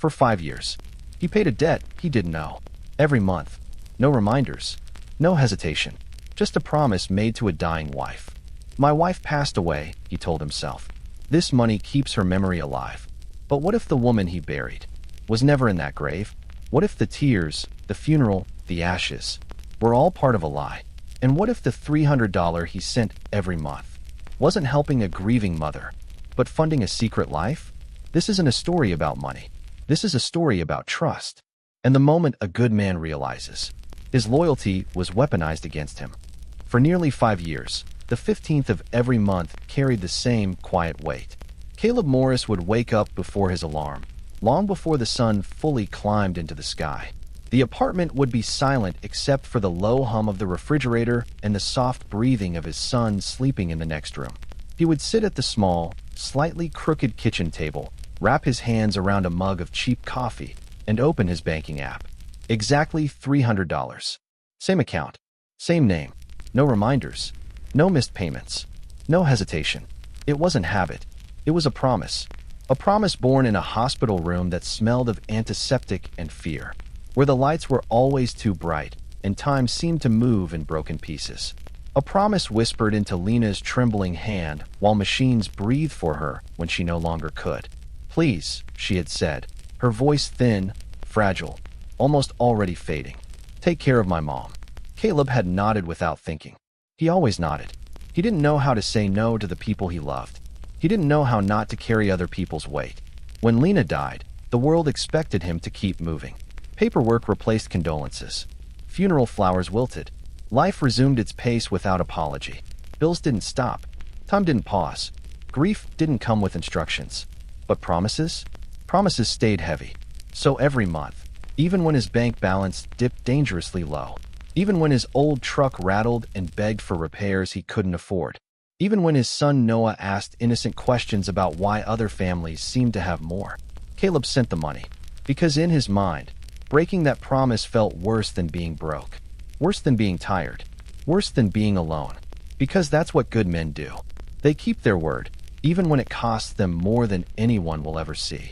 For 5 years. He paid a debt he didn't owe. Every month. No reminders. No hesitation. Just a promise made to a dying wife. My wife passed away, he told himself. This money keeps her memory alive. But what if the woman he buried was never in that grave? What if the tears, the funeral, the ashes were all part of a lie? And what if the $300 he sent every month wasn't helping a grieving mother, but funding a secret life? This isn't a story about money. This is a story about trust. And the moment a good man realizes his loyalty was weaponized against him. For nearly 5 years, the 15th of every month carried the same quiet weight. Caleb Morris would wake up before his alarm, long before the sun fully climbed into the sky. The apartment would be silent except for the low hum of the refrigerator and the soft breathing of his son sleeping in the next room. He would sit at the small, slightly crooked kitchen table, wrap his hands around a mug of cheap coffee, and open his banking app. Exactly $300. Same account. Same name. No reminders. No missed payments. No hesitation. It wasn't habit. It was a promise. A promise born in a hospital room that smelled of antiseptic and fear, where the lights were always too bright and time seemed to move in broken pieces. A promise whispered into Lena's trembling hand while machines breathed for her when she no longer could. Please, she had said, her voice thin, fragile, almost already fading. Take care of my mom. Caleb had nodded without thinking. He always nodded. He didn't know how to say no to the people he loved. He didn't know how not to carry other people's weight. When Lena died, the world expected him to keep moving. Paperwork replaced condolences. Funeral flowers wilted. Life resumed its pace without apology. Bills didn't stop. Time didn't pause. Grief didn't come with instructions. But promises? Promises stayed heavy. So every month, even when his bank balance dipped dangerously low, even when his old truck rattled and begged for repairs he couldn't afford, even when his son Noah asked innocent questions about why other families seemed to have more, Caleb sent the money. Because in his mind, breaking that promise felt worse than being broke, worse than being tired, worse than being alone. Because that's what good men do. They keep their word, even when it costs them more than anyone will ever see.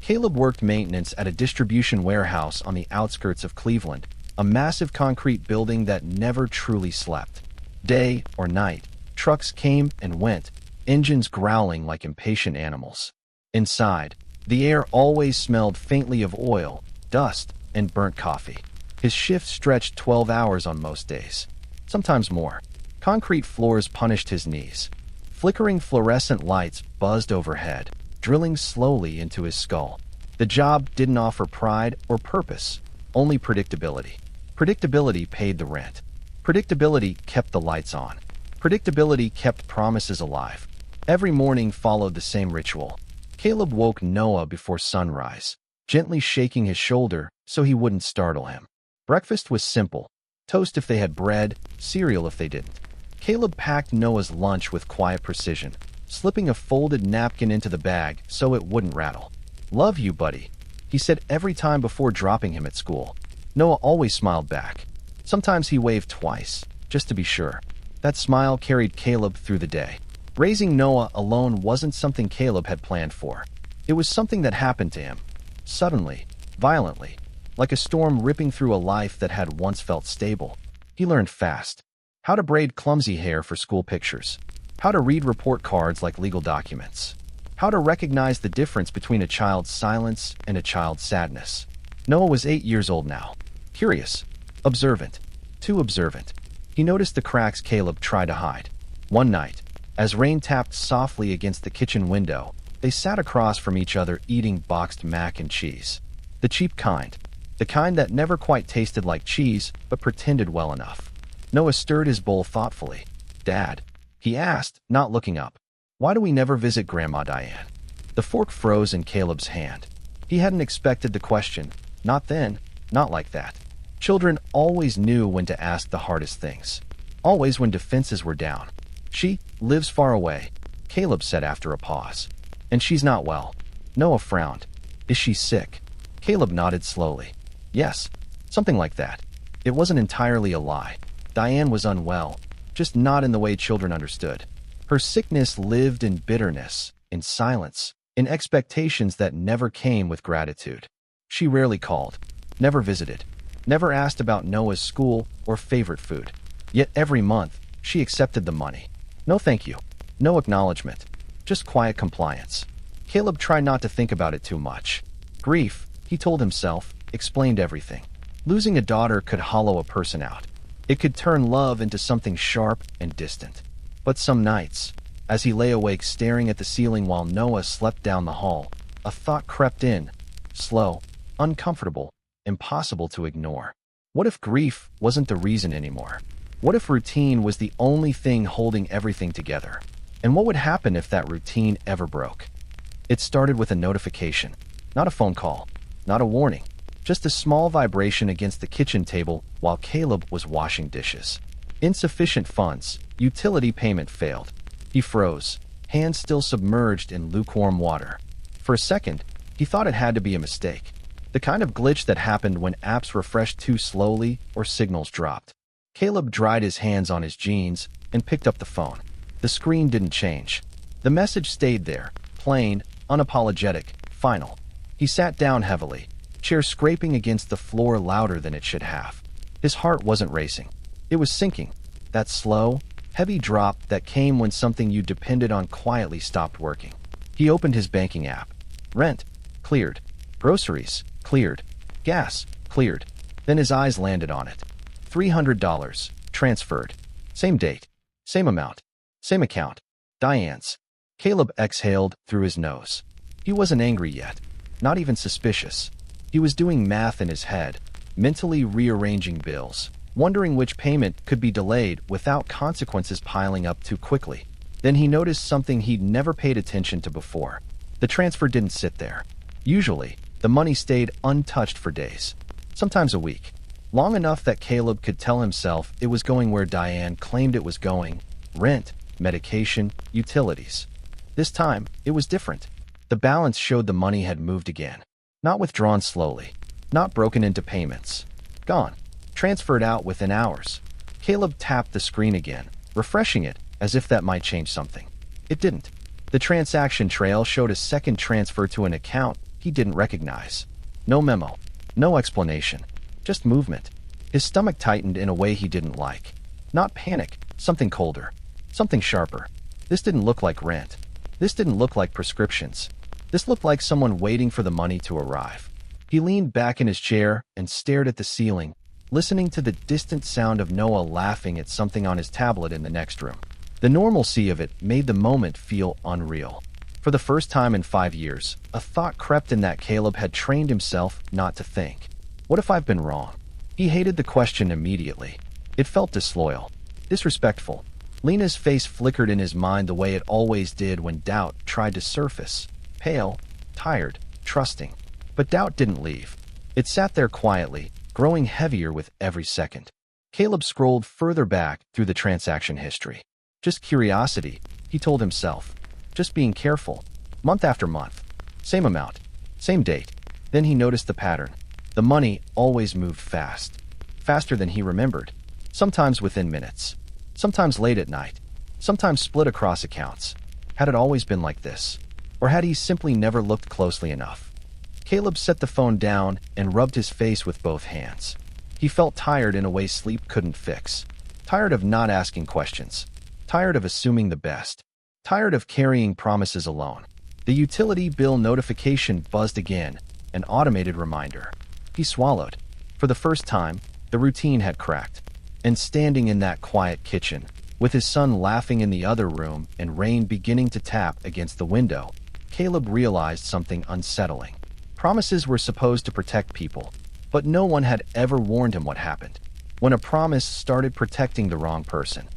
Caleb worked maintenance at a distribution warehouse on the outskirts of Cleveland, a massive concrete building that never truly slept. Day or night, trucks came and went, engines growling like impatient animals. Inside, the air always smelled faintly of oil, dust, and burnt coffee. His shift stretched 12 hours on most days, sometimes more. Concrete floors punished his knees. Flickering fluorescent lights buzzed overhead, drilling slowly into his skull. The job didn't offer pride or purpose, only predictability. Predictability paid the rent. Predictability kept the lights on. Predictability kept promises alive. Every morning followed the same ritual. Caleb woke Noah before sunrise, gently shaking his shoulder so he wouldn't startle him. Breakfast was simple. Toast if they had bread, cereal if they didn't. Caleb packed Noah's lunch with quiet precision, slipping a folded napkin into the bag so it wouldn't rattle. "Love you, buddy," he said every time before dropping him at school. Noah always smiled back. Sometimes he waved twice, just to be sure. That smile carried Caleb through the day. Raising Noah alone wasn't something Caleb had planned for. It was something that happened to him. Suddenly, violently, like a storm ripping through a life that had once felt stable. He learned fast. How to braid clumsy hair for school pictures. How to read report cards like legal documents. How to recognize the difference between a child's silence and a child's sadness. Noah was 8 years old now. Curious. Observant. Too observant. He noticed the cracks Caleb tried to hide. One night, as rain tapped softly against the kitchen window, they sat across from each other eating boxed mac and cheese. The cheap kind. The kind that never quite tasted like cheese, but pretended well enough. Noah stirred his bowl thoughtfully. "Dad," he asked, not looking up, "why do we never visit Grandma Diane?" The fork froze in Caleb's hand. He hadn't expected the question. Not then, not like that. Children always knew when to ask the hardest things. Always when defenses were down. "She lives far away," Caleb said after a pause. "And she's not well." Noah frowned. "Is she sick?" Caleb nodded slowly. "Yes, something like that." It wasn't entirely a lie. Diane was unwell, just not in the way children understood. Her sickness lived in bitterness, in silence, in expectations that never came with gratitude. She rarely called, never visited, never asked about Noah's school or favorite food. Yet every month, she accepted the money. No thank you. No acknowledgement. Just quiet compliance. Caleb tried not to think about it too much. Grief, he told himself, explained everything. Losing a daughter could hollow a person out. It could turn love into something sharp and distant. But some nights, as he lay awake staring at the ceiling while Noah slept down the hall, a thought crept in, slow, uncomfortable, impossible to ignore. What if grief wasn't the reason anymore? What if routine was the only thing holding everything together? And what would happen if that routine ever broke? It started with a notification, not a phone call, not a warning, just a small vibration against the kitchen table while Caleb was washing dishes. Insufficient funds, utility payment failed. He froze, hands still submerged in lukewarm water. For a second, he thought it had to be a mistake. The kind of glitch that happened when apps refreshed too slowly or signals dropped. Caleb dried his hands on his jeans and picked up the phone. The screen didn't change. The message stayed there, plain, unapologetic, final. He sat down heavily, chair scraping against the floor louder than it should have. His heart wasn't racing. It was sinking. That slow, heavy drop that came when something you depended on quietly stopped working. He opened his banking app. Rent, cleared. Groceries, cleared. Gas, cleared. Then his eyes landed on it. $300, transferred. Same date, same amount, same account. Diane's. Caleb exhaled through his nose. He wasn't angry yet, not even suspicious. He was doing math in his head, mentally rearranging bills, wondering which payment could be delayed without consequences piling up too quickly. Then he noticed something he'd never paid attention to before. The transfer didn't sit there. Usually, the money stayed untouched for days, sometimes a week, long enough that Caleb could tell himself it was going where Diane claimed it was going: rent, medication, utilities. This time, it was different. The balance showed the money had moved again. Not withdrawn slowly, not broken into payments. Gone. Transferred out within hours. Caleb tapped the screen again, refreshing it as if that might change something. It didn't. The transaction trail showed a second transfer to an account he didn't recognize. No memo, no explanation, just movement. His stomach tightened in a way he didn't like. Not panic, something colder, something sharper. This didn't look like rent. This didn't look like prescriptions. This looked like someone waiting for the money to arrive. He leaned back in his chair and stared at the ceiling, listening to the distant sound of Noah laughing at something on his tablet in the next room. The normalcy of it made the moment feel unreal. For the first time in 5 years, a thought crept in that Caleb had trained himself not to think. What if I've been wrong? He hated the question immediately. It felt disloyal, disrespectful. Lena's face flickered in his mind the way it always did when doubt tried to surface. Pale, tired, trusting. But doubt didn't leave. It sat there quietly, growing heavier with every second. Caleb scrolled further back through the transaction history. Just curiosity, he told himself. Just being careful. Month after month. Same amount. Same date. Then he noticed the pattern. The money always moved fast. Faster than he remembered. Sometimes within minutes. Sometimes late at night. Sometimes split across accounts. Had it always been like this? Or had he simply never looked closely enough? Caleb set the phone down and rubbed his face with both hands. He felt tired in a way sleep couldn't fix. Tired of not asking questions. Tired of assuming the best. Tired of carrying promises alone. The utility bill notification buzzed again, an automated reminder. He swallowed. For the first time, the routine had cracked. And standing in that quiet kitchen, with his son laughing in the other room and rain beginning to tap against the window, Caleb realized something unsettling. Promises were supposed to protect people, but no one had ever warned him what happened when a promise started protecting the wrong person.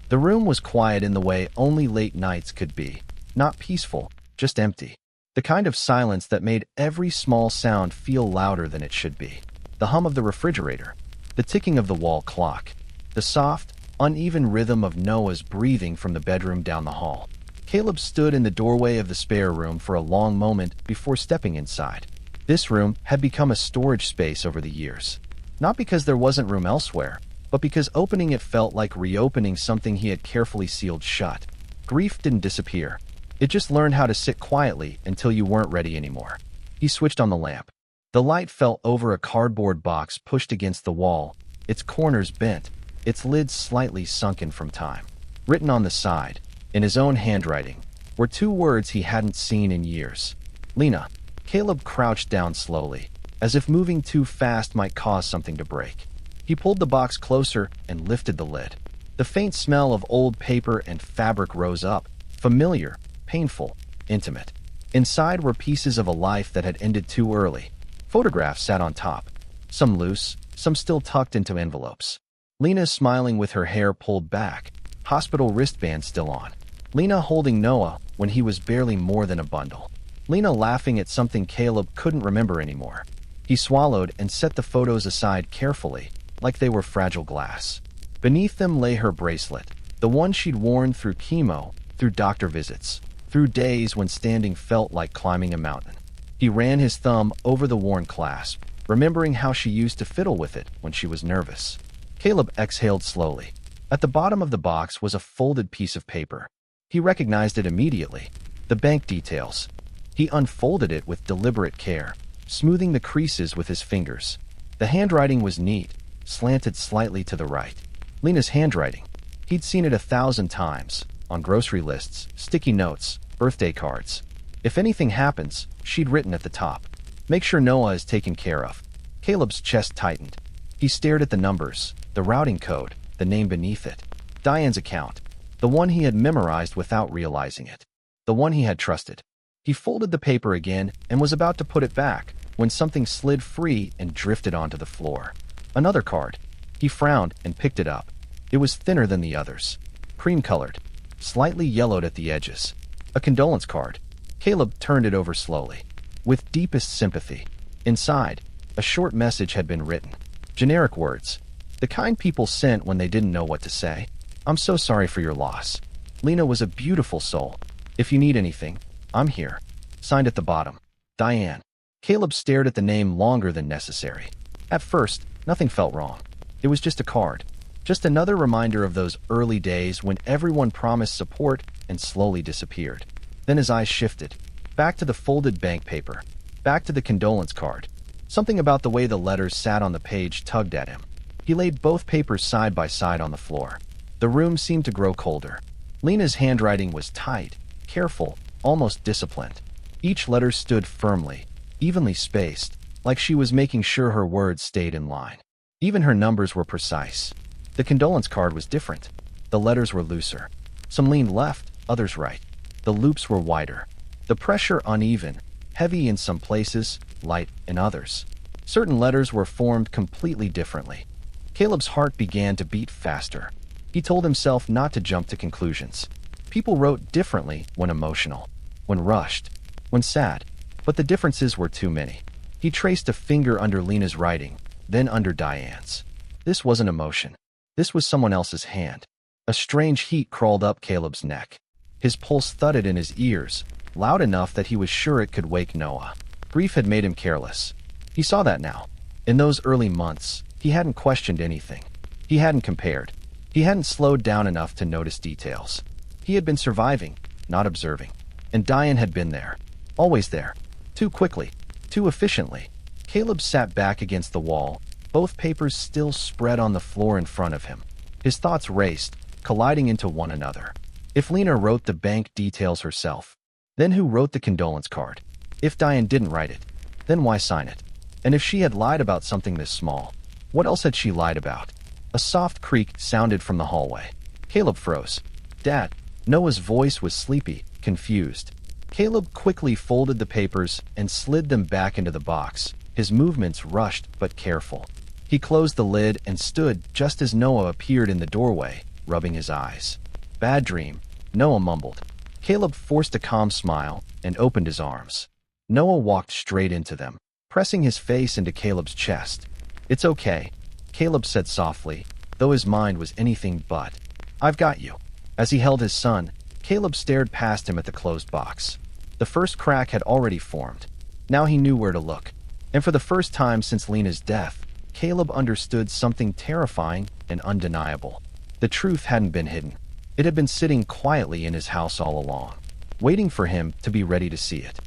The room was quiet in the way only late nights could be. Not peaceful, just empty. The kind of silence that made every small sound feel louder than it should be. The hum of the refrigerator, the ticking of the wall clock, the soft, uneven rhythm of Noah's breathing from the bedroom down the hall. Caleb stood in the doorway of the spare room for a long moment before stepping inside. This room had become a storage space over the years. Not because there wasn't room elsewhere, but because opening it felt like reopening something he had carefully sealed shut. Grief didn't disappear. It just learned how to sit quietly until you weren't ready anymore. He switched on the lamp. The light fell over a cardboard box pushed against the wall, its corners bent, its lid slightly sunken from time. Written on the side, in his own handwriting, were two words he hadn't seen in years. Lena. Caleb crouched down slowly, as if moving too fast might cause something to break. He pulled the box closer and lifted the lid. The faint smell of old paper and fabric rose up, familiar, painful, intimate. Inside were pieces of a life that had ended too early. Photographs sat on top, some loose, some still tucked into envelopes. Lena smiling with her hair pulled back, hospital wristband still on. Lena holding Noah when he was barely more than a bundle. Lena laughing at something Caleb couldn't remember anymore. He swallowed and set the photos aside carefully, like they were fragile glass. Beneath them lay her bracelet, the one she'd worn through chemo, through doctor visits, through days when standing felt like climbing a mountain. He ran his thumb over the worn clasp, remembering how she used to fiddle with it when she was nervous. Caleb exhaled slowly. At the bottom of the box was a folded piece of paper. He recognized it immediately. The bank details. He unfolded it with deliberate care, smoothing the creases with his fingers. The handwriting was neat, slanted slightly to the right. Lena's handwriting. He'd seen it 1,000 times, on grocery lists, sticky notes, birthday cards. If anything happens, she'd written at the top, "Make sure Noah is taken care of." Caleb's chest tightened. He stared at the numbers, the routing code, the name beneath it. Diane's account. The one he had memorized without realizing it. The one he had trusted. He folded the paper again and was about to put it back when something slid free and drifted onto the floor. Another card. He frowned and picked it up. It was thinner than the others. Cream-colored. Slightly yellowed at the edges. A condolence card. Caleb turned it over slowly. With deepest sympathy. Inside, a short message had been written. Generic words. The kind people sent when they didn't know what to say. "I'm so sorry for your loss. Lena was a beautiful soul. If you need anything, I'm here." Signed at the bottom. Diane. Caleb stared at the name longer than necessary. At first, nothing felt wrong. It was just a card. Just another reminder of those early days when everyone promised support and slowly disappeared. Then his eyes shifted. Back to the folded bank paper. Back to the condolence card. Something about the way the letters sat on the page tugged at him. He laid both papers side by side on the floor. The room seemed to grow colder. Lena's handwriting was tight, careful, almost disciplined. Each letter stood firmly, evenly spaced, like she was making sure her words stayed in line. Even her numbers were precise. The condolence card was different. The letters were looser. Some leaned left, others right. The loops were wider. The pressure uneven, heavy in some places, light in others. Certain letters were formed completely differently. Caleb's heart began to beat faster. He told himself not to jump to conclusions. People wrote differently when emotional, when rushed, when sad, but the differences were too many. He traced a finger under Lena's writing, then under Diane's. This wasn't emotion. This was someone else's hand. A strange heat crawled up Caleb's neck. His pulse thudded in his ears, loud enough that he was sure it could wake Noah. Grief had made him careless. He saw that now. In those early months, he hadn't questioned anything. He hadn't compared. He hadn't slowed down enough to notice details. He had been surviving, not observing. And Diane had been there. Always there. Too quickly. Too efficiently. Caleb sat back against the wall, both papers still spread on the floor in front of him. His thoughts raced, colliding into one another. If Lena wrote the bank details herself, then who wrote the condolence card? If Diane didn't write it, then why sign it? And if she had lied about something this small, what else had she lied about? A soft creak sounded from the hallway. Caleb froze. "Dad." Noah's voice was sleepy, confused. Caleb quickly folded the papers and slid them back into the box, his movements rushed but careful. He closed the lid and stood just as Noah appeared in the doorway, rubbing his eyes. "Bad dream," Noah mumbled. Caleb forced a calm smile and opened his arms. Noah walked straight into them, pressing his face into Caleb's chest. "It's okay," Caleb said softly, though his mind was anything but. "I've got you." As he held his son, Caleb stared past him at the closed box. The first crack had already formed. Now he knew where to look. And for the first time since Lena's death, Caleb understood something terrifying and undeniable. The truth hadn't been hidden. It had been sitting quietly in his house all along. waiting for him to be ready to see it.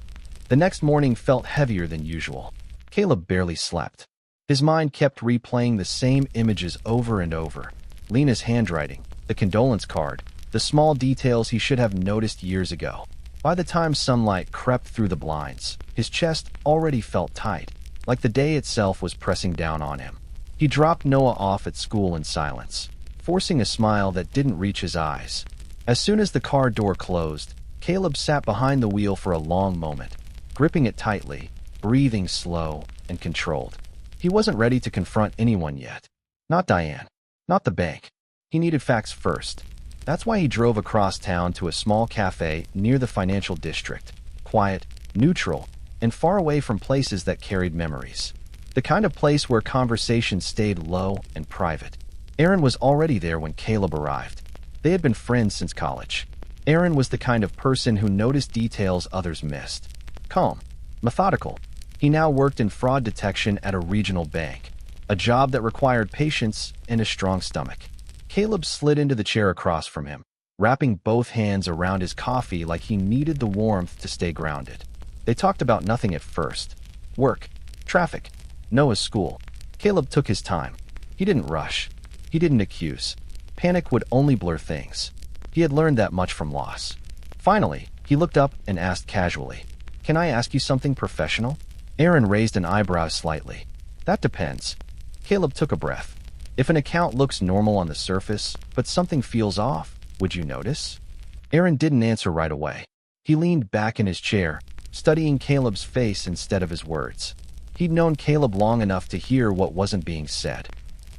The next morning felt heavier than usual. Caleb barely slept. His mind kept replaying the same images over and over. Lena's handwriting, the condolence card, the small details he should have noticed years ago. By the time sunlight crept through the blinds, his chest already felt tight, like the day itself was pressing down on him. He dropped Noah off at school in silence, forcing a smile that didn't reach his eyes. As soon as the car door closed, Caleb sat behind the wheel for a long moment, gripping it tightly, breathing slow and controlled. He wasn't ready to confront anyone yet. Not Diane. Not the bank. He needed facts first. That's why he drove across town to a small cafe near the financial district. Quiet, neutral, and far away from places that carried memories. The kind of place where conversation stayed low and private. Aaron was already there when Caleb arrived. They had been friends since college. Aaron was the kind of person who noticed details others missed. Calm, methodical. He now worked in fraud detection at a regional bank, a job that required patience and a strong stomach. Caleb slid into the chair across from him, wrapping both hands around his coffee like he needed the warmth to stay grounded. They talked about nothing at first. Work, traffic, Noah's school. Caleb took his time. He didn't rush. He didn't accuse. Panic would only blur things. He had learned that much from loss. Finally, he looked up and asked casually, "Can I ask you something professional?" Aaron raised an eyebrow slightly. "That depends." Caleb took a breath. "If an account looks normal on the surface, but something feels off, would you notice?" Aaron didn't answer right away. He leaned back in his chair, studying Caleb's face instead of his words. He'd known Caleb long enough to hear what wasn't being said.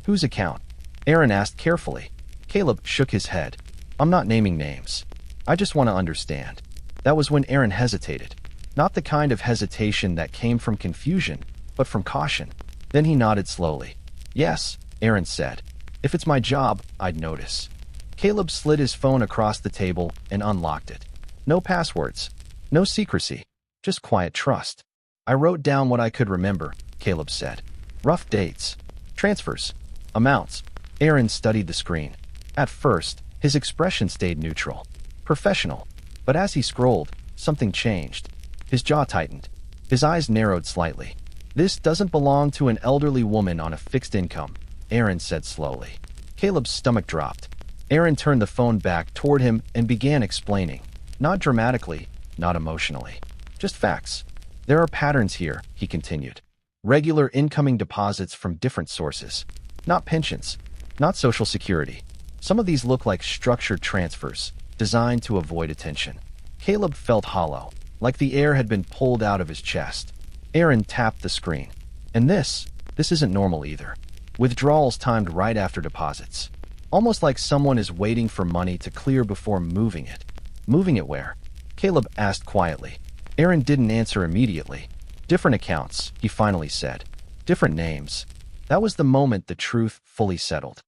"Whose account?" Aaron asked carefully. Caleb shook his head. "I'm not naming names. I just want to understand." That was when Aaron hesitated. Not the kind of hesitation that came from confusion, but from caution. Then he nodded slowly. "Yes," Aaron said. "If it's my job, I'd notice." Caleb slid his phone across the table and unlocked it. No passwords. No secrecy. Just quiet trust. "I wrote down what I could remember," Caleb said. "Rough dates. Transfers. Amounts." Aaron studied the screen. At first, his expression stayed neutral. Professional. But as he scrolled, something changed. His jaw tightened. His eyes narrowed slightly. "This doesn't belong to an elderly woman on a fixed income," Aaron said slowly. Caleb's stomach dropped. Aaron turned the phone back toward him and began explaining. Not dramatically, not emotionally. Just facts. "There are patterns here," he continued. "Regular incoming deposits from different sources. Not pensions. Not Social Security. Some of these look like structured transfers, designed to avoid attention." Caleb felt hollow, like the air had been pulled out of his chest. Aaron tapped the screen. "And this isn't normal either. Withdrawals timed right after deposits. Almost like someone is waiting for money to clear before moving it." "Moving it where?" Caleb asked quietly. Aaron didn't answer immediately. "Different accounts," he finally said. "Different names." That was the moment the truth fully settled.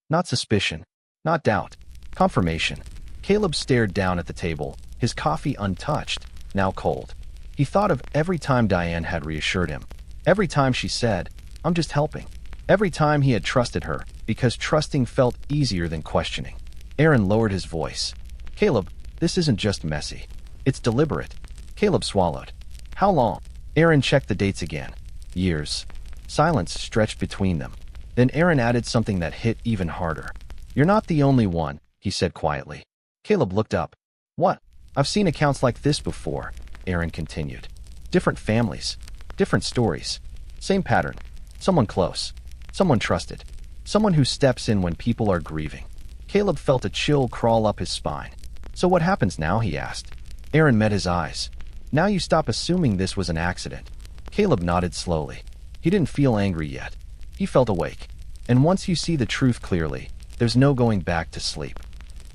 Not suspicion. Not doubt. Confirmation. Caleb stared down at the table, his coffee untouched, now cold. He thought of every time Diane had reassured him. Every time she said, "I'm just helping." Every time he had trusted her, because trusting felt easier than questioning. Aaron lowered his voice. "Caleb, this isn't just messy. It's deliberate." Caleb swallowed. "How long?" Aaron checked the dates again. "Years." Silence stretched between them. Then Aaron added something that hit even harder. "You're not the only one," he said quietly. Caleb looked up. "What?" "I've seen accounts like this before," Aaron continued. "Different families. Different stories. Same pattern. Someone close. Someone trusted. Someone who steps in when people are grieving." Caleb felt a chill crawl up his spine. "So what happens now?" he asked. Aaron met his eyes. "Now you stop assuming this was an accident." Caleb nodded slowly. He didn't feel angry yet. He felt awake. And once you see the truth clearly, there's no going back to sleep.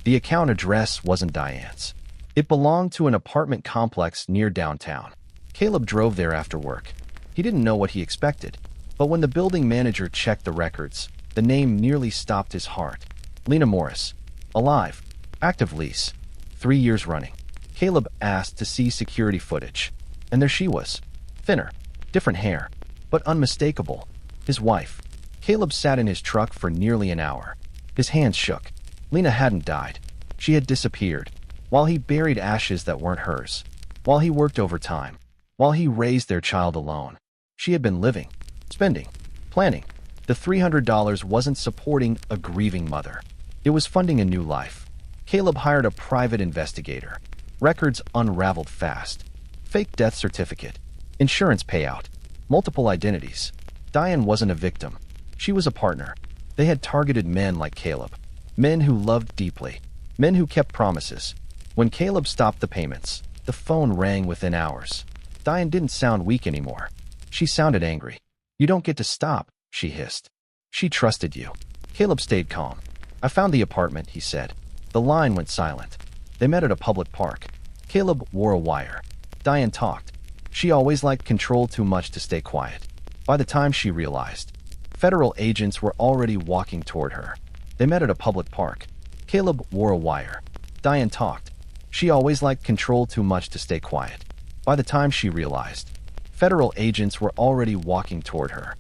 The account address wasn't Diane's. It belonged to an apartment complex near downtown. Caleb drove there after work. He didn't know what he expected, but when the building manager checked the records, the name nearly stopped his heart. Lena Morris. Alive. Active lease. 3 years running. Caleb asked to see security footage. And there she was. Thinner. Different hair. But unmistakable. His wife. Caleb sat in his truck for nearly an hour. His hands shook. Lena hadn't died. She had disappeared. while he buried ashes that weren't hers, while he worked overtime, while he raised their child alone. She had been living, spending, planning. The $300 wasn't supporting a grieving mother. It was funding a new life. Caleb hired a private investigator. Records unraveled fast. Fake death certificate, insurance payout, multiple identities. Diane wasn't a victim. She was a partner. They had targeted men like Caleb, men who loved deeply, men who kept promises. When Caleb stopped the payments, the phone rang within hours. Diane didn't sound weak anymore. She sounded angry. "You don't get to stop," she hissed. "She trusted you." Caleb stayed calm. "I found the apartment," he said. The line went silent. They met at a public park. Caleb wore a wire. Diane talked. She always liked control too much to stay quiet. By the time she realized, federal agents were already walking toward her. They met at a public park. Caleb wore a wire. Diane talked. She always liked control too much to stay quiet. By the time she realized, federal agents were already walking toward her.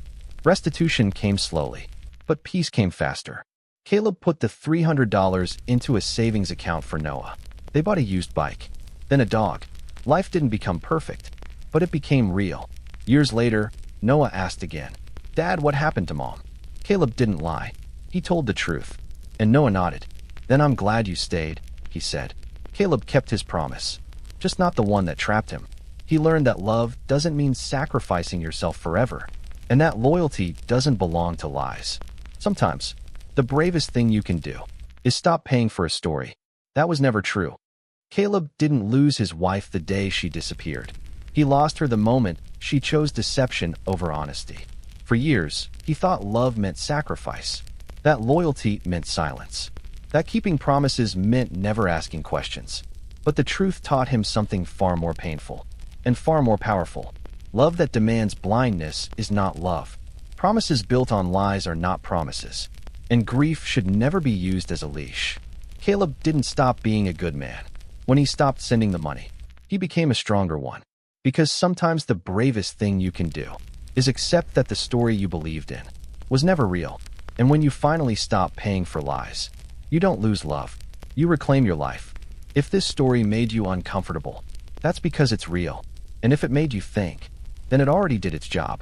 Restitution came slowly, but peace came faster. Caleb put the $300 into a savings account for Noah. They bought a used bike, then a dog. Life didn't become perfect, but it became real. Years later, Noah asked again, "Dad, what happened to Mom?" Caleb didn't lie. He told the truth. And Noah nodded. "Then I'm glad you stayed," he said. Caleb kept his promise, just not the one that trapped him. He learned that love doesn't mean sacrificing yourself forever, and that loyalty doesn't belong to lies. Sometimes, the bravest thing you can do is stop paying for a story. That was never true. Caleb didn't lose his wife the day she disappeared. He lost her the moment she chose deception over honesty. For years, he thought love meant sacrifice, that loyalty meant silence, that keeping promises meant never asking questions. But the truth taught him something far more painful and far more powerful. Love that demands blindness is not love. Promises built on lies are not promises, and grief should never be used as a leash. Caleb didn't stop being a good man when he stopped sending the money. He became a stronger one. Because sometimes the bravest thing you can do is accept that the story you believed in was never real. And when you finally stop paying for lies, you don't lose love. You reclaim your life. If this story made you uncomfortable, that's because it's real. And if it made you think, then it already did its job.